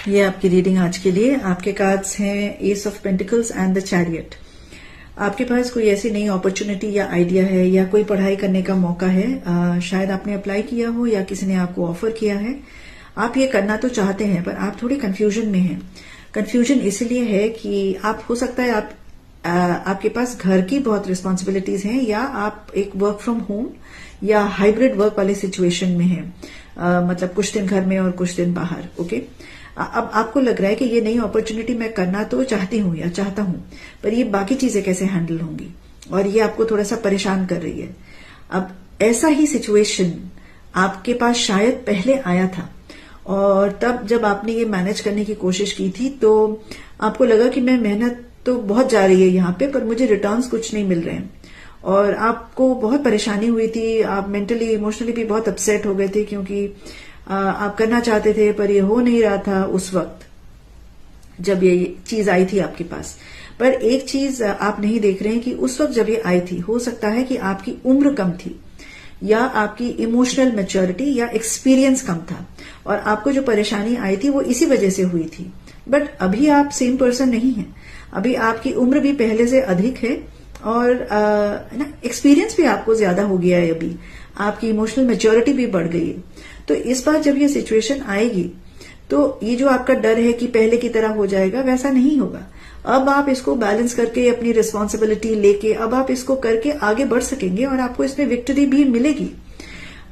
ये आपकी रीडिंग आज के लिए। आपके कार्ड्स हैं S of pentacles and the chariot. आपके पास कोई ऐसी नई अपॉर्चुनिटी या आइडिया है या कोई पढ़ाई करने का मौका है, शायद आपने अप्लाई किया हो या किसी ने आपको ऑफर किया है। आप ये करना तो चाहते हैं पर आप थोड़ी कंफ्यूजन में हैं। कंफ्यूजन इसलिए है कि आप हो सकता है आपके पास घर की बहुत रिस्पॉन्सिबिलिटीज हैं या आप एक वर्क फ्रॉम होम या हाइब्रिड वर्क वाले सिचुएशन में हैं, मतलब कुछ दिन घर में और कुछ दिन बाहर। ओके, अब आपको लग रहा है कि ये नई अपॉर्चुनिटी मैं करना तो चाहती हूँ या चाहता हूँ, पर ये बाकी चीजें कैसे हैंडल होंगी और ये आपको थोड़ा सा परेशान कर रही है। अब ऐसा ही सिचुएशन आपके पास शायद पहले आया था और तब जब आपने ये मैनेज करने की कोशिश की थी तो आपको लगा कि मैं मेहनत तो बहुत जा रही है यहाँ पे पर मुझे रिटर्न्स कुछ नहीं मिल रहे हैं और आपको बहुत परेशानी हुई थी। आप मेंटली इमोशनली भी बहुत अपसेट हो गए थे क्योंकि आप करना चाहते थे पर ये हो नहीं रहा था उस वक्त जब ये चीज आई थी आपके पास। पर एक चीज आप नहीं देख रहे हैं कि उस वक्त जब ये आई थी हो सकता है कि आपकी उम्र कम थी या आपकी इमोशनल मैच्योरिटी या एक्सपीरियंस कम था और आपको जो परेशानी आई थी वो इसी वजह से हुई थी। बट अभी आप सेम पर्सन नहीं है, अभी आपकी उम्र भी पहले से अधिक है और एक्सपीरियंस भी आपको ज्यादा हो गया है, अभी आपकी इमोशनल मैच्योरिटी भी बढ़ गई है। तो इस बार जब ये सिचुएशन आएगी तो ये जो आपका डर है कि पहले की तरह हो जाएगा वैसा नहीं होगा। अब आप इसको बैलेंस करके अपनी रिस्पॉन्सिबिलिटी लेके अब आप इसको करके आगे बढ़ सकेंगे और आपको इसमें विक्ट्री भी मिलेगी।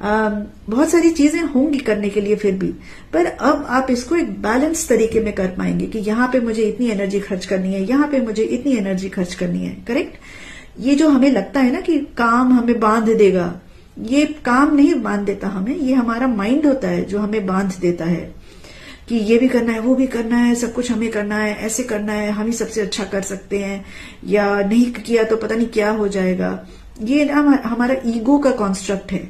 बहुत सारी चीजें होंगी करने के लिए फिर भी, पर अब आप इसको एक बैलेंस तरीके में कर पाएंगे कि यहाँ पे मुझे इतनी एनर्जी खर्च करनी है, यहाँ पे मुझे इतनी एनर्जी खर्च करनी है। करेक्ट। ये जो हमें लगता है ना कि काम हमें बांध देगा, ये काम नहीं बांध देता हमें, ये हमारा माइंड होता है जो हमें बांध देता है कि ये भी करना है, वो भी करना है, सब कुछ हमें करना है, ऐसे करना है, हम ही सबसे अच्छा कर सकते हैं या नहीं किया तो पता नहीं क्या हो जाएगा। ये ना हमारा ईगो का कॉन्स्ट्रक्ट है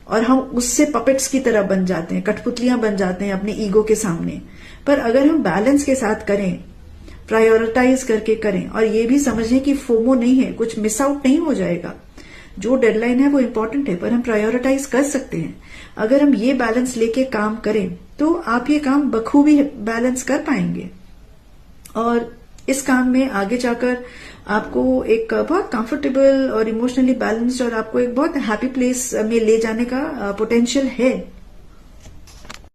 और हम उससे पपेट्स की तरह बन जाते हैं, कठपुतलियां बन जाते हैं अपने ईगो के सामने। पर अगर हम बैलेंस के साथ करें, प्रायोरिटाइज करके करें और ये भी समझें कि फोमो नहीं है, कुछ मिस आउट नहीं हो जाएगा, जो डेडलाइन है वो इम्पोर्टेंट है पर हम प्रायोरिटाइज कर सकते हैं। अगर हम ये बैलेंस लेके काम करें तो आप ये काम बखूबी बैलेंस कर पाएंगे और इस काम में आगे जाकर आपको एक बहुत कंफर्टेबल और इमोशनली बैलेंस्ड और आपको एक बहुत हैप्पी प्लेस में ले जाने का पोटेंशियल है।